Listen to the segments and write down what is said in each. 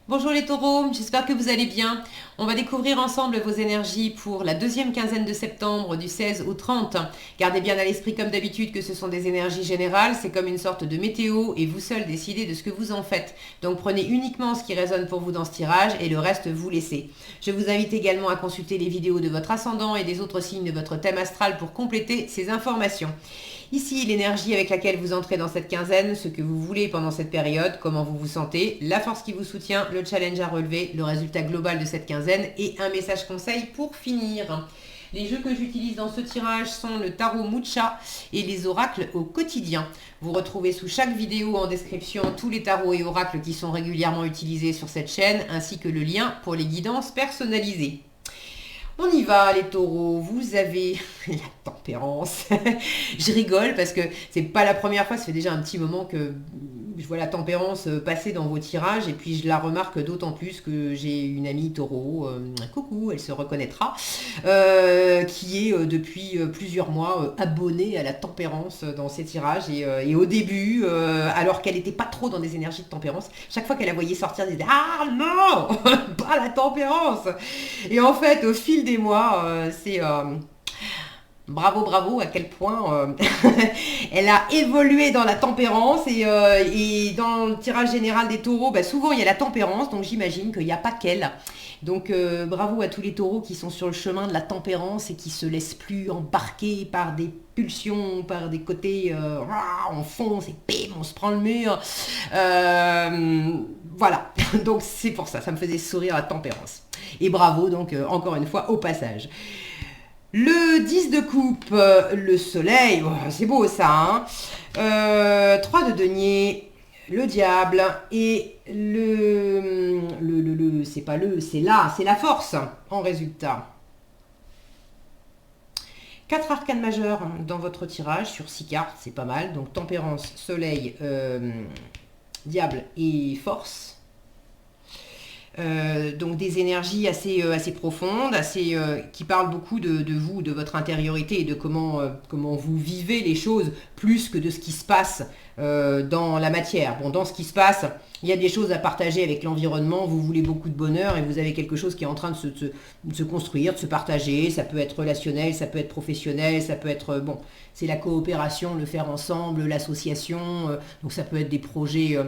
Bonjour les taureaux, j'espère que vous allez bien. On va découvrir ensemble vos énergies pour la deuxième quinzaine de septembre du 16 au 30. Gardez bien à l'esprit comme d'habitude que ce sont des énergies générales, c'est comme une sorte de météo et vous seul décidez de ce que vous en faites. Donc prenez uniquement ce qui résonne pour vous dans ce tirage et le reste vous laissez. Je vous invite également à consulter les vidéos de votre ascendant et des autres signes de votre thème astral pour compléter ces informations. Ici, l'énergie avec laquelle vous entrez dans cette quinzaine, ce que vous voulez pendant cette période, comment vous vous sentez, la force qui vous soutient, le challenge à relever, le résultat global de cette quinzaine et un message conseil pour finir. Les jeux que j'utilise dans ce tirage sont le tarot Mucha et les oracles au quotidien. Vous retrouvez sous chaque vidéo en description tous les tarots et oracles qui sont régulièrement utilisés sur cette chaîne, ainsi que le lien pour les guidances personnalisées. On y va les taureaux, vous avez la tempérance. Je rigole parce que c'est pas la première fois, ça fait déjà un petit moment que je vois la tempérance passer dans vos tirages et puis je la remarque d'autant plus que j'ai une amie taureau, coucou, elle se reconnaîtra, qui est depuis plusieurs mois abonnée à la tempérance dans ses tirages et au début, alors qu'elle n'était pas trop dans des énergies de tempérance, chaque fois qu'elle la voyait sortir, elle disait ah non, pas la tempérance. Et en fait, au fil des mois, c'est bravo à quel point elle a évolué dans la tempérance et dans le tirage général des taureaux, bah, souvent il y a la tempérance, donc j'imagine qu'il n'y a pas qu'elle. Donc bravo à tous les taureaux qui sont sur le chemin de la tempérance et qui se laissent plus embarquer par des pulsions, par des côtés, on fonce et bim, on se prend le mur. Voilà, donc c'est pour ça, ça me faisait sourire la tempérance. Et bravo donc encore une fois au passage. Le 10 de coupe, le soleil, oh, c'est beau ça, hein. 3 de denier, le diable et c'est pas c'est là, c'est la force en résultat. 4 arcanes majeurs dans votre tirage sur 6 cartes, c'est pas mal. Donc tempérance, soleil, diable et force. Donc des énergies assez profondes, qui parlent beaucoup de vous, de votre intériorité et de comment vous vivez les choses, plus que de ce qui se passe dans la matière. Bon, dans ce qui se passe, il y a des choses à partager avec l'environnement, vous voulez beaucoup de bonheur et vous avez quelque chose qui est en train de se construire, de se partager, ça peut être relationnel, ça peut être professionnel, ça peut être, bon, c'est la coopération, le faire ensemble, l'association, donc ça peut être des projets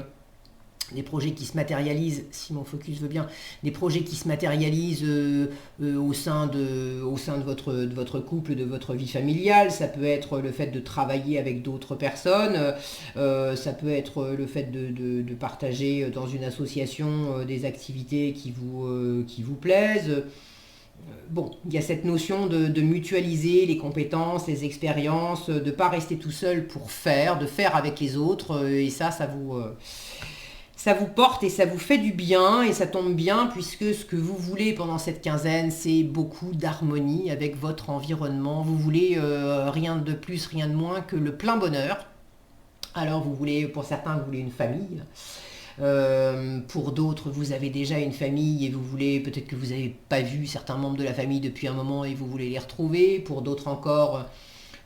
qui se matérialisent, si mon focus veut bien, des projets qui se matérialisent au sein de votre couple, de votre vie familiale. Ça peut être le fait de travailler avec d'autres personnes, ça peut être le fait de partager dans une association des activités qui vous plaisent. Bon, il y a cette notion de mutualiser les compétences, les expériences, de ne pas rester tout seul pour faire, de faire avec les autres, et ça vous porte et ça vous fait du bien et ça tombe bien puisque ce que vous voulez pendant cette quinzaine, c'est beaucoup d'harmonie avec votre environnement. Vous voulez rien de plus, rien de moins que le plein bonheur. Alors vous voulez, pour certains, vous voulez une famille. Pour d'autres, vous avez déjà une famille et vous voulez, peut-être que vous n'avez pas vu certains membres de la famille depuis un moment et vous voulez les retrouver. Pour d'autres encore,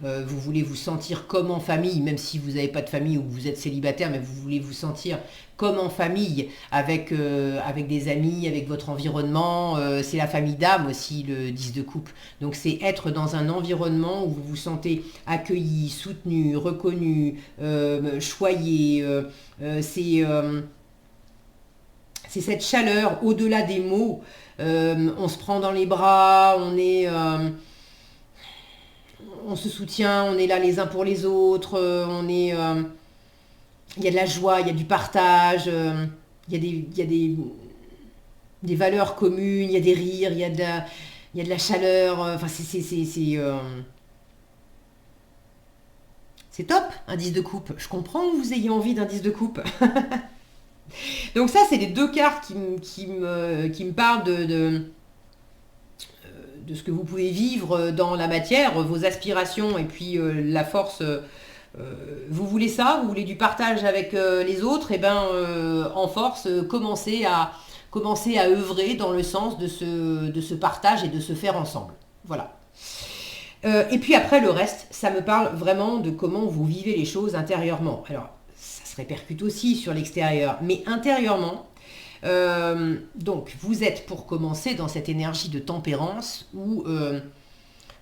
vous voulez vous sentir comme en famille, même si vous n'avez pas de famille ou que vous êtes célibataire, mais vous voulez vous sentir comme en famille, avec des amis, avec votre environnement. C'est la famille d'âme aussi, le 10 de coupe. Donc c'est être dans un environnement où vous vous sentez accueilli, soutenu, reconnu, choyé. C'est cette chaleur au-delà des mots. On se prend dans les bras, on se soutient, on est là les uns pour les autres, il y a de la joie, il y a du partage, il y a des valeurs communes, il y a des rires, il y a de la chaleur, enfin c'est top, un 10 de coupe. Je comprends que vous ayez envie d'un 10 de coupe. Donc ça, c'est les deux cartes qui me parlent de ce que vous pouvez vivre dans la matière, vos aspirations et puis la force. Vous voulez ça, vous voulez du partage avec les autres, et ben en force, commencez à œuvrer dans le sens de ce partage et de se faire ensemble. Voilà. Et puis après le reste, ça me parle vraiment de comment vous vivez les choses intérieurement. Alors ça se répercute aussi sur l'extérieur, mais intérieurement, Donc, vous êtes pour commencer dans cette énergie de tempérance où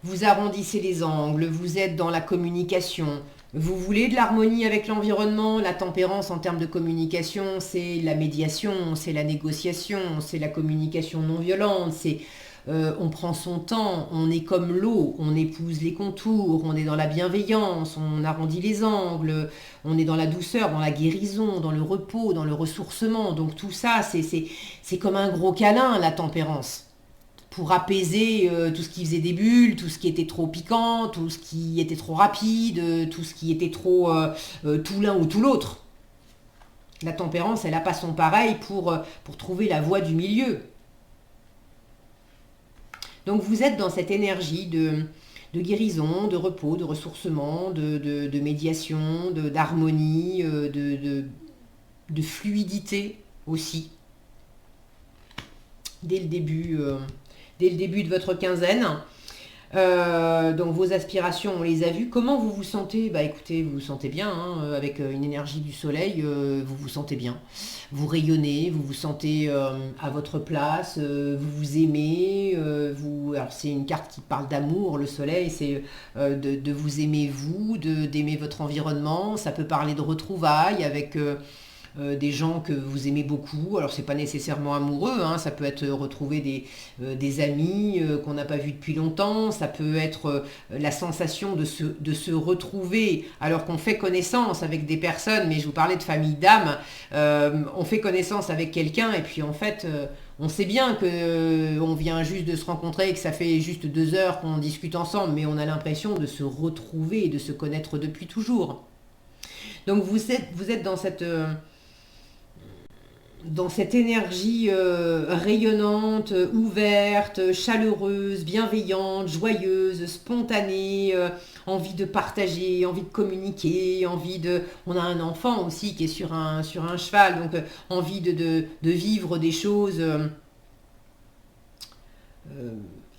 vous arrondissez les angles, vous êtes dans la communication, vous voulez de l'harmonie avec l'environnement. La tempérance en termes de communication, c'est la médiation, c'est la négociation, c'est la communication non violente, c'est on prend son temps, on est comme l'eau, on épouse les contours, on est dans la bienveillance, on arrondit les angles, on est dans la douceur, dans la guérison, dans le repos, dans le ressourcement. Donc tout ça, c'est comme un gros câlin, la tempérance. Pour apaiser tout ce qui faisait des bulles, tout ce qui était trop piquant, tout ce qui était trop rapide, tout ce qui était trop tout l'un ou tout l'autre. La tempérance, elle n'a pas son pareil pour trouver la voie du milieu. Donc vous êtes dans cette énergie de guérison, de repos, de ressourcement, de médiation, d'harmonie, de fluidité aussi. Dès le début de votre quinzaine. Donc vos aspirations, on les a vues. Comment vous vous sentez? Bah écoutez, vous vous sentez bien, hein, avec une énergie du soleil, vous vous sentez bien. Vous rayonnez, vous vous sentez à votre place, vous vous aimez. Alors c'est une carte qui parle d'amour, le soleil, c'est de vous aimer vous, d'aimer votre environnement. Ça peut parler de retrouvailles avec des gens que vous aimez beaucoup. Alors c'est pas nécessairement amoureux, hein, ça peut être retrouver des amis qu'on n'a pas vus depuis longtemps, ça peut être la sensation de se retrouver alors qu'on fait connaissance avec des personnes, mais je vous parlais de famille d'âme, on fait connaissance avec quelqu'un et puis en fait on sait bien que on vient juste de se rencontrer et que ça fait juste 2 heures qu'on discute ensemble, mais on a l'impression de se retrouver et de se connaître depuis toujours. Donc vous êtes dans cette énergie rayonnante, ouverte, chaleureuse, bienveillante, joyeuse, spontanée, envie de partager, envie de communiquer, On a un enfant aussi qui est sur un cheval, donc envie de vivre des choses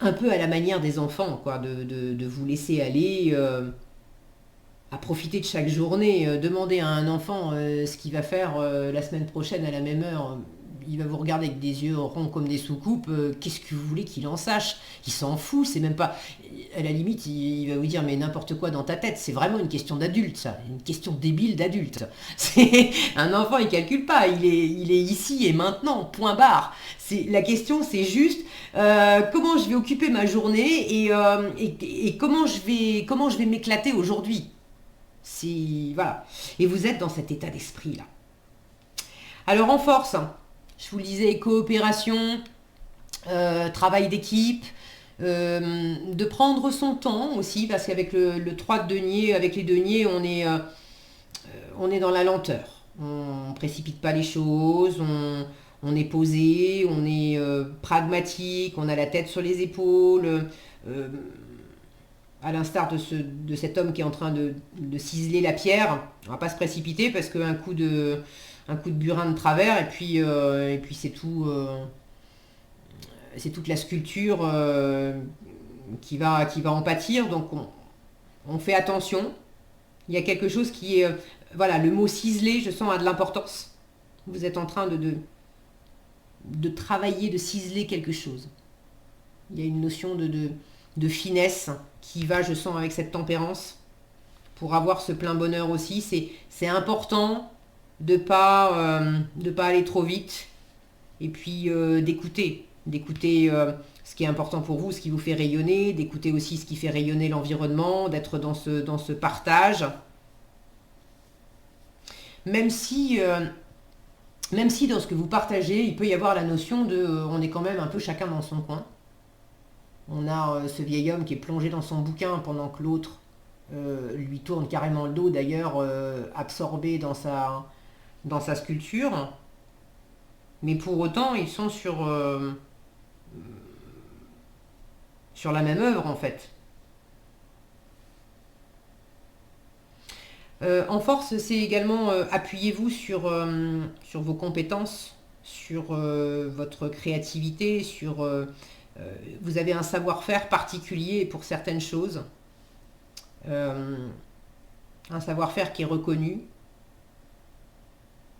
un peu à la manière des enfants, quoi, de vous laisser aller à profiter de chaque journée. Demander à un enfant ce qu'il va faire la semaine prochaine à la même heure. Il va vous regarder avec des yeux ronds comme des soucoupes. Qu'est-ce que vous voulez qu'il en sache? Il s'en fout, c'est même pas... À la limite, il va vous dire mais n'importe quoi dans ta tête. C'est vraiment une question d'adulte, ça. Une question débile d'adulte. Un enfant, il calcule pas. Il est ici et maintenant, point barre. La question, c'est juste comment je vais occuper ma journée et comment je vais m'éclater aujourd'hui. Voilà. Et vous êtes dans cet état d'esprit-là. Alors en force, je vous le disais, coopération, travail d'équipe, de prendre son temps aussi, parce qu'avec le 3 de denier, avec les deniers, on est dans la lenteur. On ne précipite pas les choses, on est posé, on est pragmatique, on a la tête sur les épaules. À l'instar de cet homme qui est en train de ciseler la pierre, on va pas se précipiter parce qu'un coup de burin de travers et puis c'est tout, c'est toute la sculpture qui va en pâtir. Donc on fait attention. Il y a quelque chose qui est, voilà, le mot ciseler, je sens, a de l'importance. Vous êtes en train de travailler, de ciseler quelque chose. Il y a une notion de finesse qui va, je sens, avec cette tempérance pour avoir ce plein bonheur aussi. C'est important de pas aller trop vite et puis d'écouter ce qui est important pour vous, ce qui vous fait rayonner, d'écouter aussi ce qui fait rayonner l'environnement, d'être dans ce partage. Même si dans ce que vous partagez, il peut y avoir la notion on est quand même un peu chacun dans son coin. On a ce vieil homme qui est plongé dans son bouquin pendant que l'autre lui tourne carrément le dos, d'ailleurs absorbé dans sa sculpture. Mais pour autant, ils sont sur la même œuvre en fait. En force, c'est également appuyez-vous sur vos compétences, sur votre créativité, vous avez un savoir-faire particulier pour certaines choses, un savoir-faire qui est reconnu.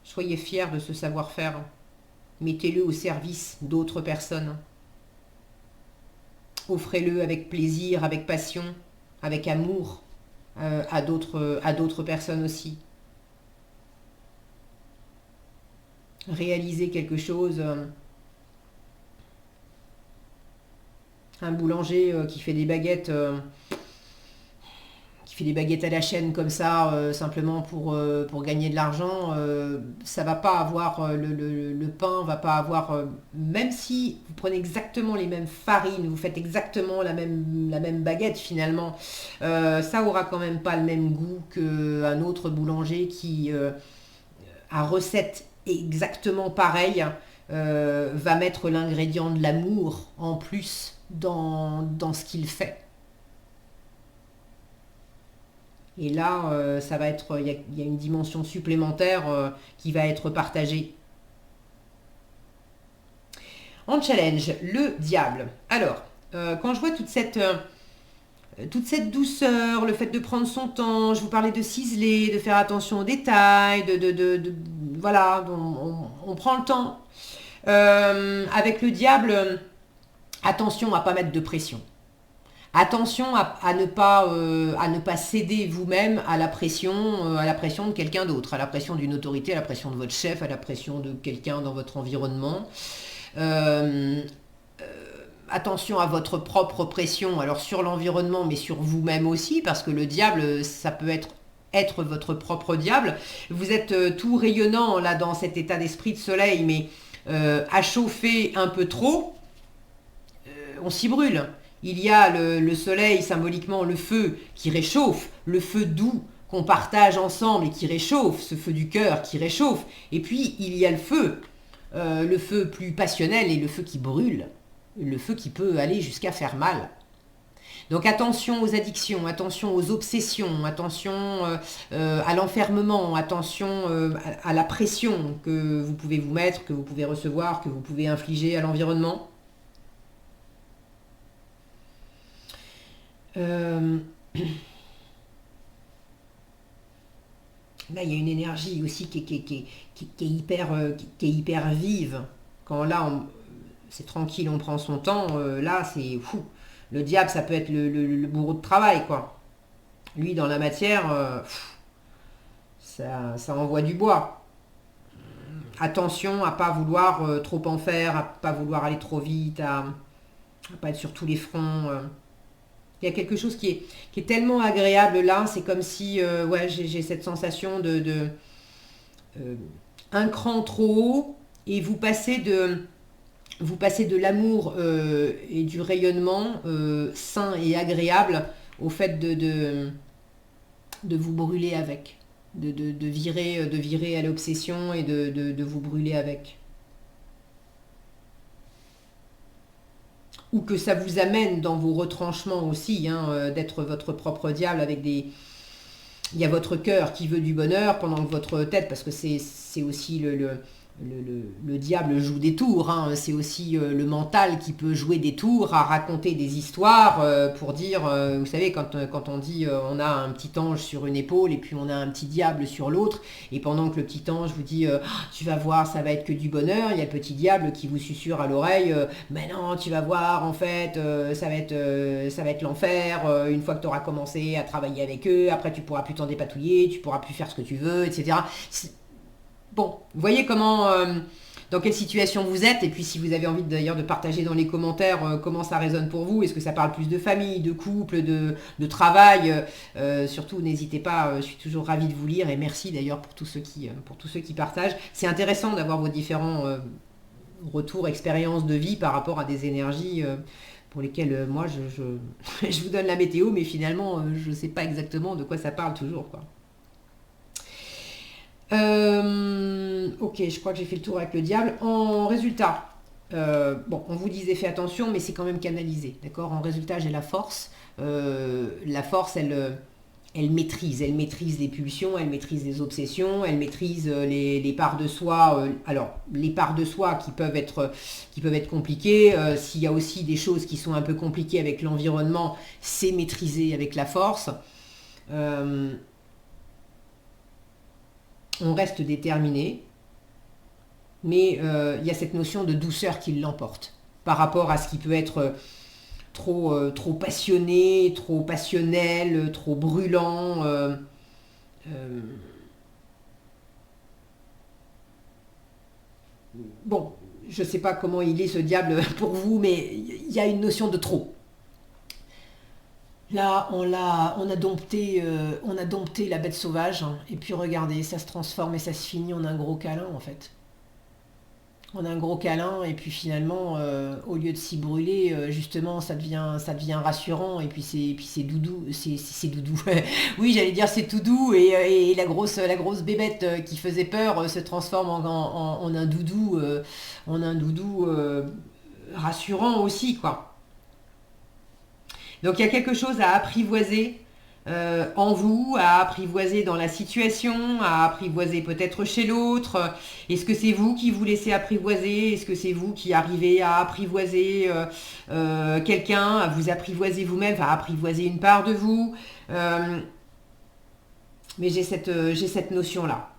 Soyez fiers de ce savoir-faire. Mettez-le au service d'autres personnes. Offrez-le avec plaisir, avec passion, avec amour à d'autres personnes aussi. Réalisez quelque chose. Un boulanger qui fait des baguettes à la chaîne comme ça, simplement pour gagner de l'argent, ça va pas avoir, le pain va pas avoir, même si vous prenez exactement les mêmes farines, vous faites exactement la même baguette finalement, ça aura quand même pas le même goût qu'un autre boulanger qui, à recette exactement pareille, va mettre l'ingrédient de l'amour en plus dans ce qu'il fait. Et là, ça va être, il y a une dimension supplémentaire qui va être partagée. En challenge, le diable. Alors, quand je vois toute cette douceur, le fait de prendre son temps, je vous parlais de ciseler, de faire attention aux détails, voilà, on prend le temps. Avec le diable, attention à ne pas mettre de pression. Attention à ne pas céder vous-même à la pression de quelqu'un d'autre, à la pression d'une autorité, à la pression de votre chef, à la pression de quelqu'un dans votre environnement. Attention à votre propre pression, alors sur l'environnement, mais sur vous-même aussi, parce que le diable, ça peut être votre propre diable. Vous êtes tout rayonnant là dans cet état d'esprit de soleil, mais à chauffer un peu trop, on s'y brûle. Il y a le soleil, symboliquement le feu qui réchauffe, le feu doux qu'on partage ensemble et qui réchauffe, ce feu du cœur qui réchauffe. Et puis il y a le feu plus passionnel et le feu qui brûle, le feu qui peut aller jusqu'à faire mal. Donc attention aux addictions, attention aux obsessions, attention à l'enfermement, attention à la pression que vous pouvez vous mettre, que vous pouvez recevoir, que vous pouvez infliger à l'environnement. Là, il y a une énergie aussi qui est hyper vive. Quand là, c'est tranquille, on prend son temps, là, c'est fou. Le diable, ça peut être le bourreau de travail, quoi. Lui, dans la matière, ça envoie du bois. Attention à pas vouloir trop en faire, à pas vouloir aller trop vite, à pas être sur tous les fronts. Il y a quelque chose qui est tellement agréable là, c'est comme si ouais, j'ai cette sensation de un cran trop haut et vous passez de l'amour et du rayonnement sain et agréable au fait de vous brûler avec, de virer à l'obsession et de vous brûler avec. Ou que ça vous amène dans vos retranchements aussi, hein, d'être votre propre diable avec des... Il y a votre cœur qui veut du bonheur pendant que votre tête, parce que c'est aussi le diable joue des tours, hein, c'est aussi le mental qui peut jouer des tours à raconter des histoires pour dire, vous savez, quand on dit on a un petit ange sur une épaule et puis on a un petit diable sur l'autre, et pendant que le petit ange vous dit tu vas voir, ça va être que du bonheur, il y a le petit diable qui vous susurre à l'oreille mais non, tu vas voir, en fait, ça va être l'enfer, une fois que tu auras commencé à travailler avec eux, après tu pourras plus t'en dépatouiller, tu pourras plus faire ce que tu veux, etc. Bon, vous voyez dans quelle situation vous êtes, et puis si vous avez envie d'ailleurs de partager dans les commentaires comment ça résonne pour vous, est-ce que ça parle plus de famille, de couple, de travail, surtout n'hésitez pas, je suis toujours ravie de vous lire, et merci d'ailleurs pour tous ceux qui partagent. C'est intéressant d'avoir vos différents retours, expériences de vie par rapport à des énergies pour lesquelles moi je vous donne la météo, mais finalement je ne sais pas exactement de quoi ça parle toujours, quoi. Ok, je crois que j'ai fait le tour avec le diable. En résultat, bon, on vous disait fais attention, mais c'est quand même canalisé, d'accord. En résultat, j'ai la force. La force, elle maîtrise les pulsions, elle maîtrise les obsessions, elle maîtrise les parts de soi. Alors, les parts de soi qui peuvent être compliquées. S'il y a aussi des choses qui sont un peu compliquées avec l'environnement, c'est maîtrisé avec la force. On reste déterminé, mais il y a cette notion de douceur qui l'emporte par rapport à ce qui peut être trop passionné, trop passionnel, trop brûlant. Bon, je ne sais pas comment il est ce diable pour vous, mais il y a une notion de trop. Là, on a dompté la bête sauvage, hein, et puis regardez, ça se transforme et ça se finit en un gros câlin en fait. On a un gros câlin et puis finalement, au lieu de s'y brûler, justement, ça devient rassurant et puis c'est doudou, c'est doudou. Oui, j'allais dire c'est tout doux et la grosse bébête qui faisait peur se transforme en un doudou rassurant aussi, quoi. Donc il y a quelque chose à apprivoiser en vous, à apprivoiser dans la situation, à apprivoiser peut-être chez l'autre. Est-ce que c'est vous qui vous laissez apprivoiser? Est-ce que c'est vous qui arrivez à apprivoiser quelqu'un, à vous apprivoiser vous-même, à apprivoiser une part de vous? Mais j'ai cette notion-là.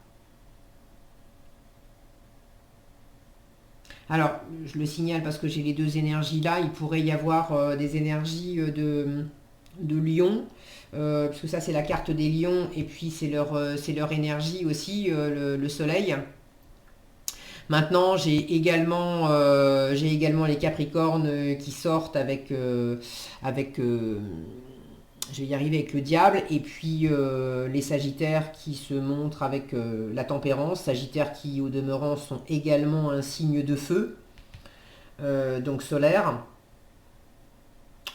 Alors, je le signale parce que j'ai les deux énergies là. Il pourrait y avoir des énergies de lion, parce que ça c'est la carte des lions, et puis c'est leur énergie aussi, le soleil. Maintenant, j'ai également les capricornes qui sortent avec je vais y arriver avec le diable, et puis les sagittaires qui se montrent avec la tempérance, sagittaires qui au demeurant sont également un signe de feu, donc solaire.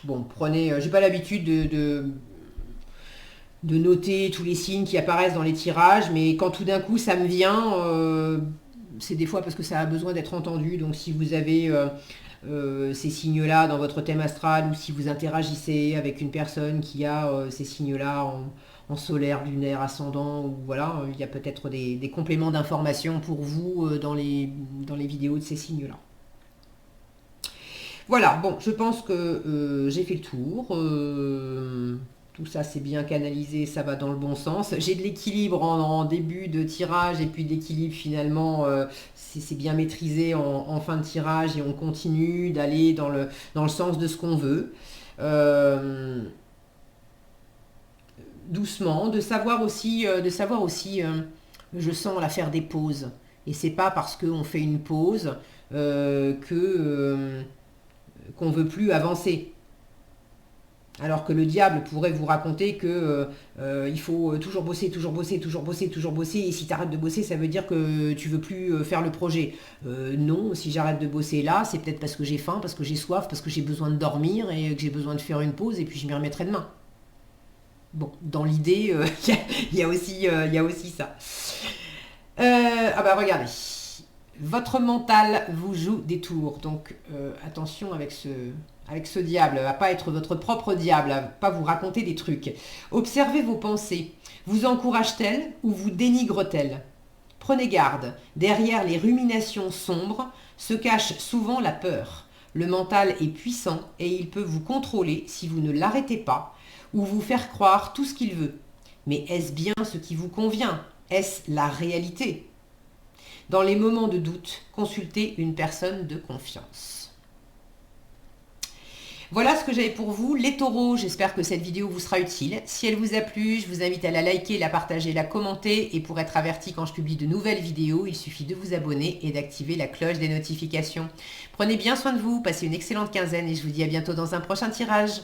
Bon, prenez, j'ai pas l'habitude de noter tous les signes qui apparaissent dans les tirages, mais quand tout d'un coup ça me vient, c'est des fois parce que ça a besoin d'être entendu. Donc si vous avez ces signes-là dans votre thème astral, ou si vous interagissez avec une personne qui a ces signes-là en solaire, lunaire, ascendant, ou voilà, il y a peut-être des compléments d'information pour vous dans les vidéos de ces signes-là. Voilà, bon, je pense que j'ai fait le tour. Tout ça, c'est bien canalisé, ça va dans le bon sens. J'ai de l'équilibre en début de tirage, et puis de l'équilibre finalement, c'est bien maîtrisé en fin de tirage, et on continue d'aller dans le sens de ce qu'on veut. Doucement, de savoir aussi, je sens la faire des pauses. Et c'est pas parce qu'on fait une pause qu'on veut plus avancer. Alors que le diable pourrait vous raconter que il faut toujours bosser, toujours bosser, toujours bosser, toujours bosser, et si tu arrêtes de bosser, ça veut dire que tu veux plus faire le projet. Non, si j'arrête de bosser là, c'est peut-être parce que j'ai faim, parce que j'ai soif, parce que j'ai besoin de dormir et que j'ai besoin de faire une pause, et puis je m'y remettrai demain. Bon, dans l'idée, il y a aussi ça. Ah bah regardez, votre mental vous joue des tours, donc attention avec ce diable, à pas être votre propre diable, à pas vous raconter des trucs. Observez vos pensées. Vous encourage-t-elle ou vous dénigre-t-elle? Prenez garde, derrière les ruminations sombres se cache souvent la peur. Le mental est puissant et il peut vous contrôler si vous ne l'arrêtez pas, ou vous faire croire tout ce qu'il veut. Mais est-ce bien ce qui vous convient? Est-ce la réalité? Dans les moments de doute, consultez une personne de confiance. Voilà ce que j'avais pour vous, les taureaux. J'espère que cette vidéo vous sera utile. Si elle vous a plu, je vous invite à la liker, la partager, la commenter. Et pour être averti quand je publie de nouvelles vidéos, il suffit de vous abonner et d'activer la cloche des notifications. Prenez bien soin de vous, passez une excellente quinzaine et je vous dis à bientôt dans un prochain tirage.